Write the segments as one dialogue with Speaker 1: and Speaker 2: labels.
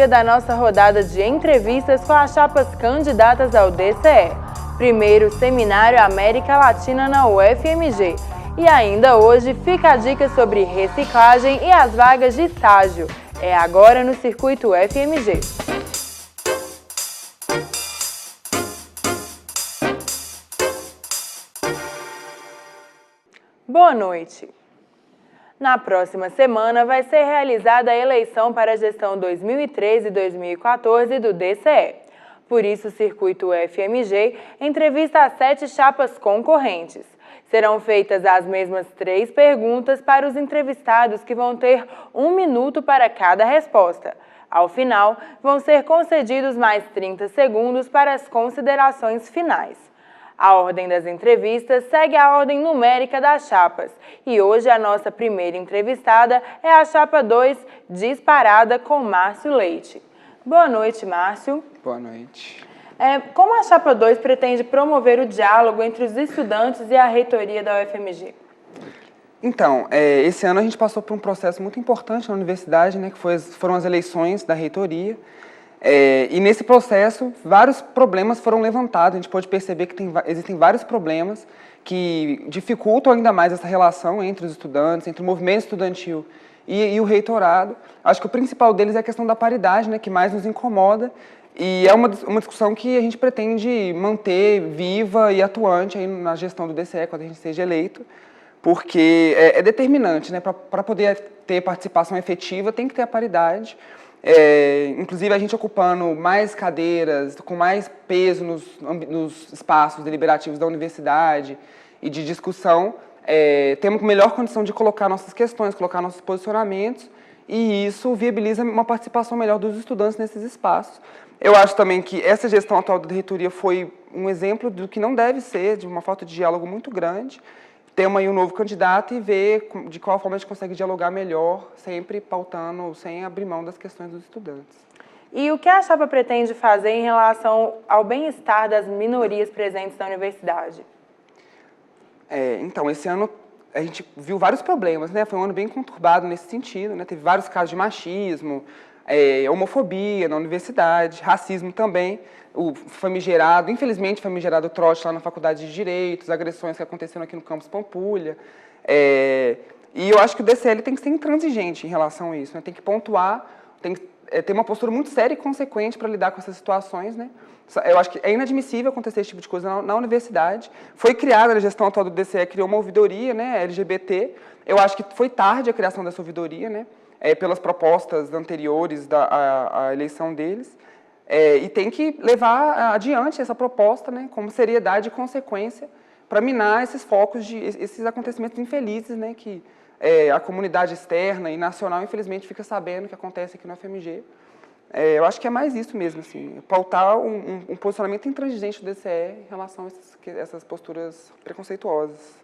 Speaker 1: dia da nossa rodada de entrevistas com as chapas candidatas ao DCE. Primeiro Seminário América Latina na UFMG. E ainda hoje fica a dica sobre reciclagem e as vagas de estágio. É agora no Circuito UFMG. Boa noite! Na próxima semana vai ser realizada a eleição para a gestão 2013 e 2014 do DCE. Por isso, o Circuito UFMG entrevista as 7 chapas concorrentes. Serão feitas as mesmas 3 perguntas para os entrevistados, que vão ter 1 minuto para cada resposta. Ao final, vão ser concedidos mais 30 segundos para as considerações finais. A ordem das entrevistas segue a ordem numérica das chapas. E hoje a nossa primeira entrevistada é a chapa 2, disparada, com Márcio Leite. Boa noite, Márcio.
Speaker 2: Boa noite.
Speaker 1: Como a chapa 2 pretende promover o diálogo entre os estudantes e a reitoria da UFMG?
Speaker 2: Então, esse ano a gente passou por um processo muito importante na universidade, né, que foram as eleições da reitoria. E nesse processo, vários problemas foram levantados. A gente pode perceber que existem vários problemas que dificultam ainda mais essa relação entre os estudantes, entre o movimento estudantil e o reitorado. Acho que o principal deles é a questão da paridade, né, que mais nos incomoda. E é uma discussão que a gente pretende manter viva e atuante aí na gestão do DCE, quando a gente seja eleito, porque é determinante, né, para poder ter participação efetiva, tem que ter a paridade. Inclusive a gente ocupando mais cadeiras, com mais peso nos espaços deliberativos da universidade e de discussão, temos melhor condição de colocar nossas questões, colocar nossos posicionamentos, e isso viabiliza uma participação melhor dos estudantes nesses espaços. Eu acho também que essa gestão atual da reitoria foi um exemplo do que não deve ser, de uma falta de diálogo muito grande. Temos aí um novo candidato e ver de qual forma a gente consegue dialogar melhor, sempre pautando, sem abrir mão das questões dos estudantes.
Speaker 1: E o que a chapa pretende fazer em relação ao bem-estar das minorias presentes na universidade?
Speaker 2: Então, esse ano a gente viu vários problemas, né? Foi um ano bem conturbado nesse sentido, né? Teve vários casos de machismo, homofobia na universidade, racismo também, o famigerado, infelizmente famigerado trote lá na Faculdade de Direitos, agressões que aconteceram aqui no campus Pampulha. E eu acho que o DCL tem que ser intransigente em relação a isso, né? Tem que pontuar, tem que ter uma postura muito séria e consequente para lidar com essas situações, né? Eu acho que é inadmissível acontecer esse tipo de coisa na universidade. Foi criada, a gestão atual do DCE criou uma ouvidoria, né, LGBT. Eu acho que foi tarde a criação dessa ouvidoria, né, pelas propostas anteriores à eleição deles. E tem que levar adiante essa proposta, né, com seriedade e consequência, para minar esses focos, esses acontecimentos infelizes, né, que a comunidade externa e nacional, infelizmente, fica sabendo que acontece aqui no FMG. Eu acho que é mais isso mesmo, assim, pautar um posicionamento intransigente do DCE em relação a essas posturas preconceituosas.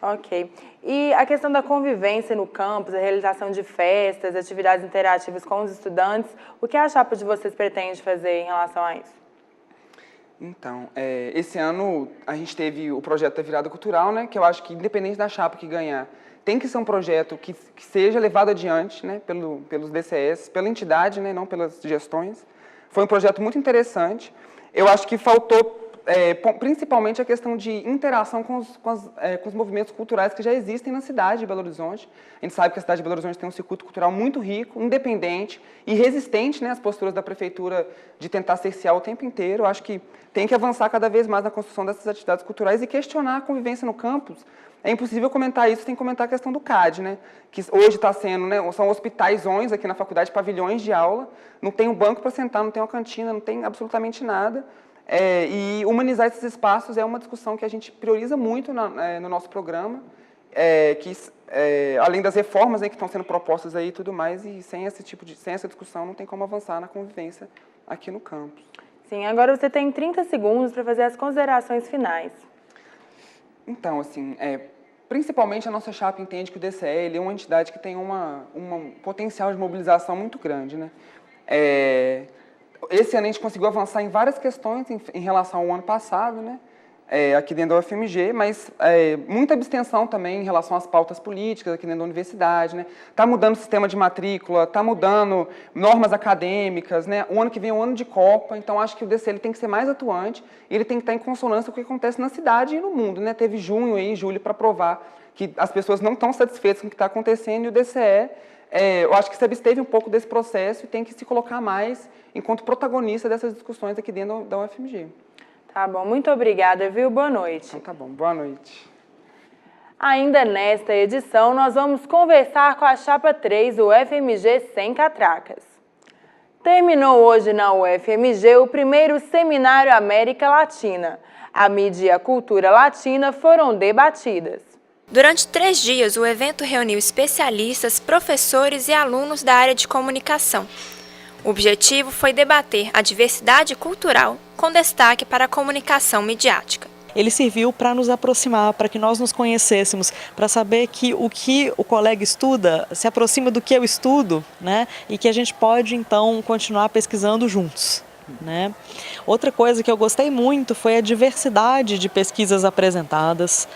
Speaker 1: Ok. E a questão da convivência no campus, a realização de festas, atividades interativas com os estudantes, o que a chapa de vocês pretende fazer em relação a isso?
Speaker 2: Então, esse ano a gente teve o projeto da virada cultural, né, que eu acho que, independente da chapa que ganhar, tem que ser um projeto que seja levado adiante, né, pelos DCS, pela entidade, né, não pelas gestões. Foi um projeto muito interessante. Eu acho que faltou, principalmente, a questão de interação com os movimentos culturais que já existem na cidade de Belo Horizonte. A gente sabe que a cidade de Belo Horizonte tem um circuito cultural muito rico, independente e resistente, né, às posturas da prefeitura de tentar cercear o tempo inteiro. Eu acho que tem que avançar cada vez mais na construção dessas atividades culturais e questionar a convivência no campus. É impossível comentar isso sem comentar a questão do CAD, né? Que hoje está sendo, né, são hospitaisões aqui na faculdade, pavilhões de aula, não tem um banco para sentar, não tem uma cantina, não tem absolutamente nada. E humanizar esses espaços é uma discussão que a gente prioriza muito no nosso programa, além das reformas, né, que estão sendo propostas aí e tudo mais, e sem essa discussão não tem como avançar na convivência aqui no campus.
Speaker 1: Sim, agora você tem 30 segundos para fazer as considerações finais.
Speaker 2: Então, assim, principalmente a nossa chapa entende que o DCE ele é uma entidade que tem um potencial de mobilização muito grande, né? Esse ano a gente conseguiu avançar em várias questões em relação ao ano passado, né? aqui dentro da UFMG, mas muita abstenção também em relação às pautas políticas aqui dentro da universidade, né? Está mudando o sistema de matrícula, está mudando normas acadêmicas, né? O ano que vem é o ano de Copa, então acho que o DCE ele tem que ser mais atuante, ele tem que estar em consonância com o que acontece na cidade e no mundo, né? Teve junho e julho para provar que as pessoas não estão satisfeitas com o que está acontecendo e o DCE, eu acho que se absteve um pouco desse processo e tem que se colocar mais enquanto protagonista dessas discussões aqui dentro da UFMG.
Speaker 1: Tá bom, muito obrigada, viu? Boa noite.
Speaker 2: Então tá bom, boa noite.
Speaker 1: Ainda nesta edição, nós vamos conversar com a Chapa 3 do UFMG Sem Catracas. Terminou hoje na UFMG o primeiro Seminário América Latina. A mídia e a cultura latina foram debatidas.
Speaker 3: Durante 3 dias, o evento reuniu especialistas, professores e alunos da área de comunicação. O objetivo foi debater a diversidade cultural, com destaque para a comunicação midiática.
Speaker 4: Ele serviu para nos aproximar, para que nós nos conhecêssemos, para saber que o colega estuda se aproxima do que eu estudo, né? E que a gente pode, então, continuar pesquisando juntos. Né? Outra coisa que eu gostei muito foi a diversidade de pesquisas apresentadas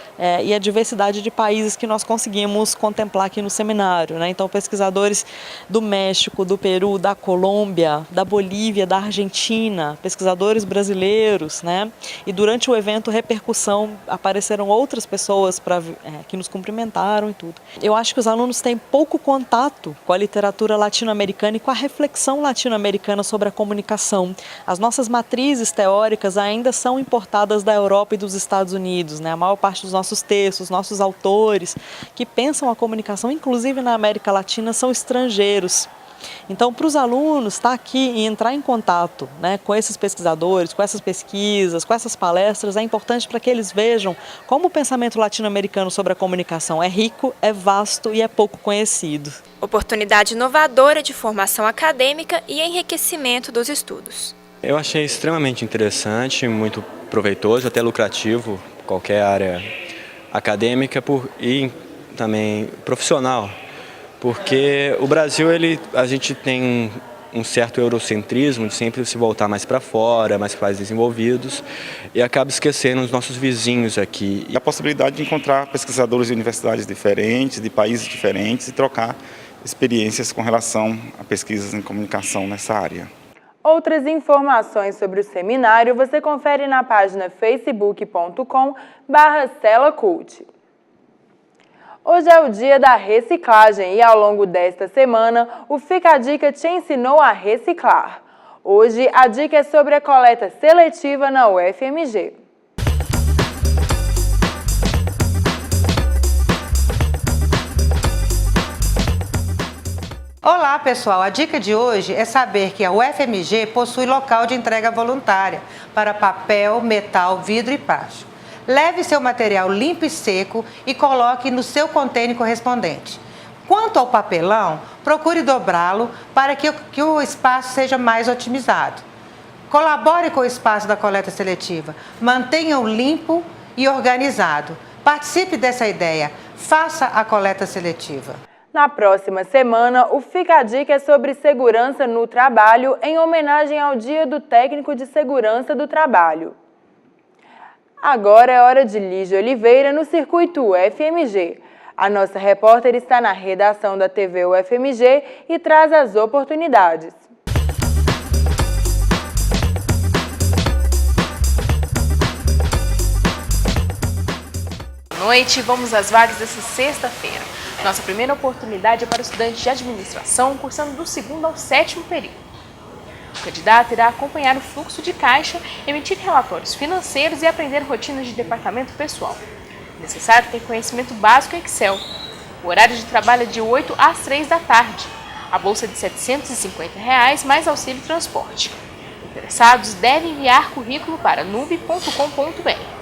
Speaker 4: e a diversidade de países que nós conseguimos contemplar aqui no seminário, né? Então, pesquisadores do México, do Peru, da Colômbia, da Bolívia, da Argentina, pesquisadores brasileiros, né? E durante o evento Repercussão apareceram outras pessoas que nos cumprimentaram e tudo. Eu acho que os alunos têm pouco contato com a literatura latino-americana e com a reflexão latino-americana sobre a comunicação. As nossas matrizes teóricas ainda são importadas da Europa e dos Estados Unidos, né? A maior parte dos nossos textos, nossos autores que pensam a comunicação, inclusive na América Latina, são estrangeiros. Então, para os alunos estar aqui e entrar em contato, né, com esses pesquisadores, com essas pesquisas, com essas palestras, é importante para que eles vejam como o pensamento latino-americano sobre a comunicação é rico, é vasto e é pouco conhecido.
Speaker 3: Oportunidade inovadora de formação acadêmica e enriquecimento dos estudos.
Speaker 5: Eu achei extremamente interessante, muito proveitoso, até lucrativo, qualquer área acadêmica e também profissional. Porque o Brasil, a gente tem um certo eurocentrismo de sempre se voltar mais para fora, mais para países desenvolvidos, e acaba esquecendo os nossos vizinhos aqui.
Speaker 6: E a possibilidade de encontrar pesquisadores de universidades diferentes, de países diferentes, e trocar experiências com relação a pesquisas em comunicação nessa área.
Speaker 1: Outras informações sobre o seminário você confere na página facebook.com/celacult. Hoje é o dia da reciclagem e ao longo desta semana o Fica a Dica te ensinou a reciclar. Hoje a dica é sobre a coleta seletiva na UFMG.
Speaker 7: Olá pessoal, a dica de hoje é saber que a UFMG possui local de entrega voluntária para papel, metal, vidro e plástico. Leve seu material limpo e seco e coloque no seu contêiner correspondente. Quanto ao papelão, procure dobrá-lo para que o espaço seja mais otimizado. Colabore com o espaço da coleta seletiva, mantenha-o limpo e organizado. Participe dessa ideia, faça a coleta seletiva.
Speaker 1: Na próxima semana, o Fica a Dica é sobre segurança no trabalho em homenagem ao Dia do Técnico de Segurança do Trabalho. Agora é hora de Lígia Oliveira no Circuito UFMG. A nossa repórter está na redação da TV UFMG e traz as oportunidades.
Speaker 8: Boa noite, vamos às vagas dessa sexta-feira. Nossa primeira oportunidade é para o estudante de administração cursando do 2º ao 7º período. O candidato irá acompanhar o fluxo de caixa, emitir relatórios financeiros e aprender rotinas de departamento pessoal. É necessário ter conhecimento básico em Excel. O horário de trabalho é de 8 às 3 da tarde. A bolsa é de R$ 750 mais auxílio transporte. Interessados devem enviar currículo para nube.com.br.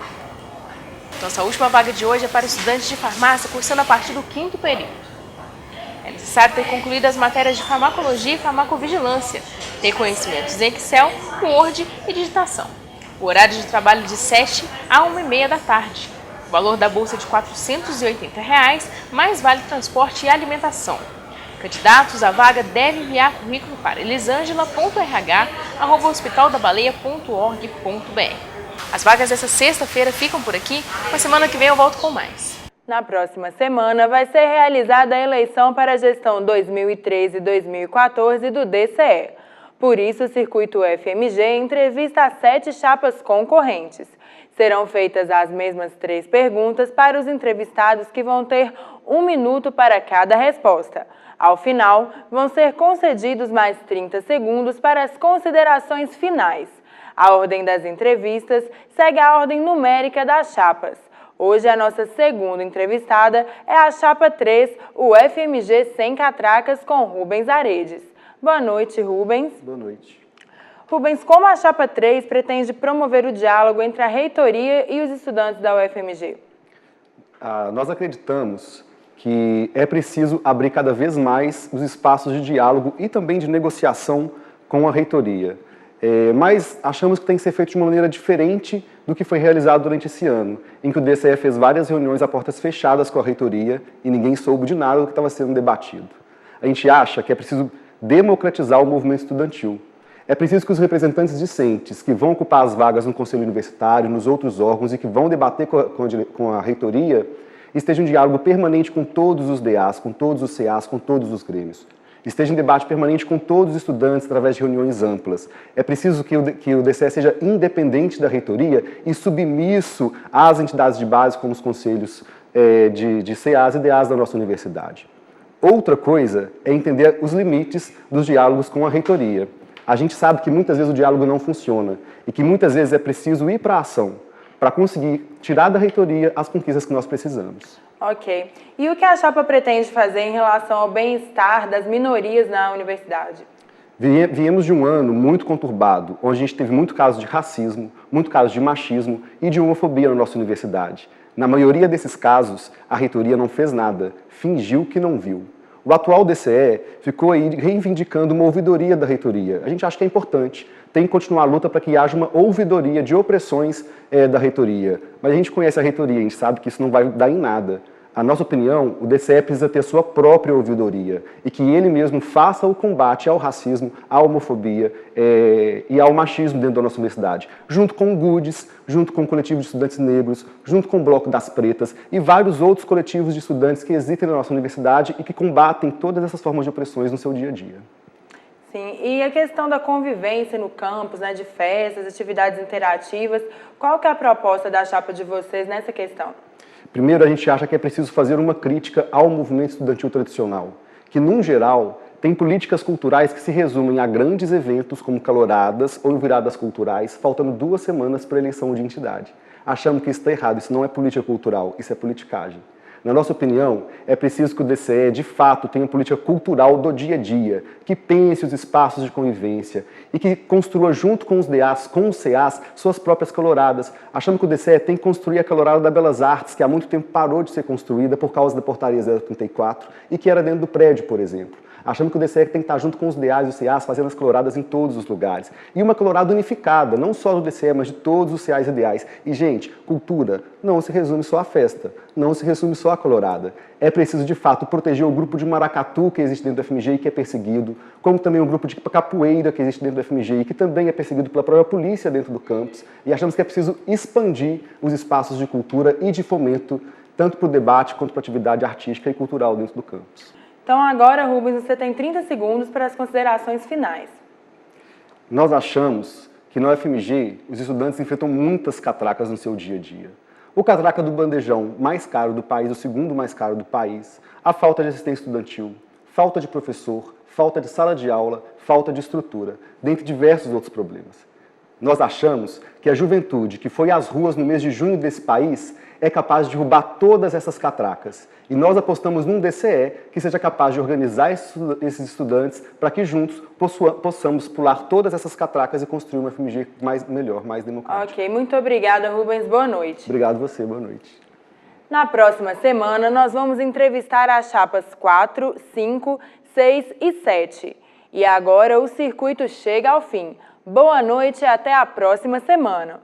Speaker 8: Nossa última vaga de hoje é para estudantes de farmácia cursando a partir do 5º período. É necessário ter concluído as matérias de farmacologia e farmacovigilância, ter conhecimentos em Excel, Word e digitação. O horário de trabalho é de 7 a 1h30 da tarde. O valor da bolsa é de R$ 480 mais vale transporte e alimentação. Candidatos à vaga devem enviar currículo para elisangela.rh@hospitaldabaleia.org.br. As vagas dessa sexta-feira ficam por aqui, na semana que vem eu volto com mais.
Speaker 1: Na próxima semana vai ser realizada a eleição para a gestão 2013 e 2014 do DCE. Por isso, o Circuito FMG entrevista as 7 chapas concorrentes. Serão feitas as mesmas 3 perguntas para os entrevistados, que vão ter 1 minuto para cada resposta. Ao final, vão ser concedidos mais 30 segundos para as considerações finais. A ordem das entrevistas segue a ordem numérica das chapas. Hoje, a nossa segunda entrevistada é a chapa 3, o FMG Sem Catracas, com Rubens Aredes. Boa noite, Rubens.
Speaker 9: Boa noite.
Speaker 1: Rubens, como a chapa 3 pretende promover o diálogo entre a reitoria e os estudantes da UFMG?
Speaker 9: Nós acreditamos que é preciso abrir cada vez mais os espaços de diálogo e também de negociação com a reitoria. Mas achamos que tem que ser feito de uma maneira diferente do que foi realizado durante esse ano, em que o DCE fez várias reuniões a portas fechadas com a reitoria e ninguém soube de nada do que estava sendo debatido. A gente acha que é preciso democratizar o movimento estudantil. É preciso que os representantes discentes que vão ocupar as vagas no Conselho Universitário, nos outros órgãos e que vão debater com a reitoria, estejam em diálogo permanente com todos os DAs, com todos os CAs, com todos os grêmios. Esteja em debate permanente com todos os estudantes através de reuniões amplas. É preciso que o DCE seja independente da reitoria e submisso às entidades de base, como os conselhos de CAs e DAs da nossa universidade. Outra coisa é entender os limites dos diálogos com a reitoria. A gente sabe que muitas vezes o diálogo não funciona e que muitas vezes é preciso ir para a ação para conseguir tirar da reitoria as conquistas que nós precisamos.
Speaker 1: Ok. E o que a chapa pretende fazer em relação ao bem-estar das minorias na universidade?
Speaker 9: Viemos de um ano muito conturbado, onde a gente teve muito caso de racismo, muito caso de machismo e de homofobia na nossa universidade. Na maioria desses casos, a reitoria não fez nada, fingiu que não viu. O atual DCE ficou aí reivindicando uma ouvidoria da reitoria. A gente acha que é importante, tem que continuar a luta para que haja uma ouvidoria de opressões da reitoria. Mas a gente conhece a reitoria, a gente sabe que isso não vai dar em nada. A nossa opinião, o DCE precisa ter sua própria ouvidoria e que ele mesmo faça o combate ao racismo, à homofobia e ao machismo dentro da nossa universidade, junto com o GUDES, junto com o coletivo de estudantes negros, junto com o Bloco das Pretas e vários outros coletivos de estudantes que existem na nossa universidade e que combatem todas essas formas de opressões no seu dia a dia.
Speaker 1: Sim, e a questão da convivência no campus, né, de festas, atividades interativas, qual que é a proposta da chapa de vocês nessa questão?
Speaker 9: Primeiro, a gente acha que é preciso fazer uma crítica ao movimento estudantil tradicional, que, num geral, tem políticas culturais que se resumem a grandes eventos como caloradas ou viradas culturais, faltando 2 semanas para a eleição de entidade. Achamos que isso está errado, isso não é política cultural, isso é politicagem. Na nossa opinião, é preciso que o DCE, de fato, tenha política cultural do dia a dia, que pense os espaços de convivência e que construa, junto com os DAs, com os CAs, suas próprias caloradas. Achamos que o DCE tem que construir a calorada da Belas Artes, que há muito tempo parou de ser construída por causa da portaria 034 e que era dentro do prédio, por exemplo. Achamos que o DCE tem que estar junto com os DAs e os CAs, fazendo as caloradas em todos os lugares. E uma calorada unificada, não só do DCE, mas de todos os CAs e DAs. E, gente, cultura não se resume só à festa, não se resume só à calorada. É preciso, de fato, proteger o grupo de maracatu que existe dentro do FMG e que é perseguido, como também o grupo de capoeira que existe dentro do FMG e que também é perseguido pela própria polícia dentro do campus. E achamos que é preciso expandir os espaços de cultura e de fomento, tanto para o debate quanto para a atividade artística e cultural dentro do campus.
Speaker 1: Então agora, Rubens, você tem 30 segundos para as considerações finais.
Speaker 9: Nós achamos que na UFMG os estudantes enfrentam muitas catracas no seu dia a dia. O catraca do bandejão mais caro do país, o segundo mais caro do país, a falta de assistência estudantil, falta de professor, falta de sala de aula, falta de estrutura, dentre diversos outros problemas. Nós achamos que a juventude que foi às ruas no mês de junho desse país é capaz de derrubar todas essas catracas. E nós apostamos num DCE que seja capaz de organizar esses estudantes para que juntos possamos pular todas essas catracas e construir uma FMG melhor, mais democrática.
Speaker 1: Ok, muito obrigada, Rubens. Boa noite.
Speaker 9: Obrigado você, boa noite.
Speaker 1: Na próxima semana, nós vamos entrevistar as chapas 4, 5, 6 e 7. E agora o circuito chega ao fim. Boa noite e até a próxima semana.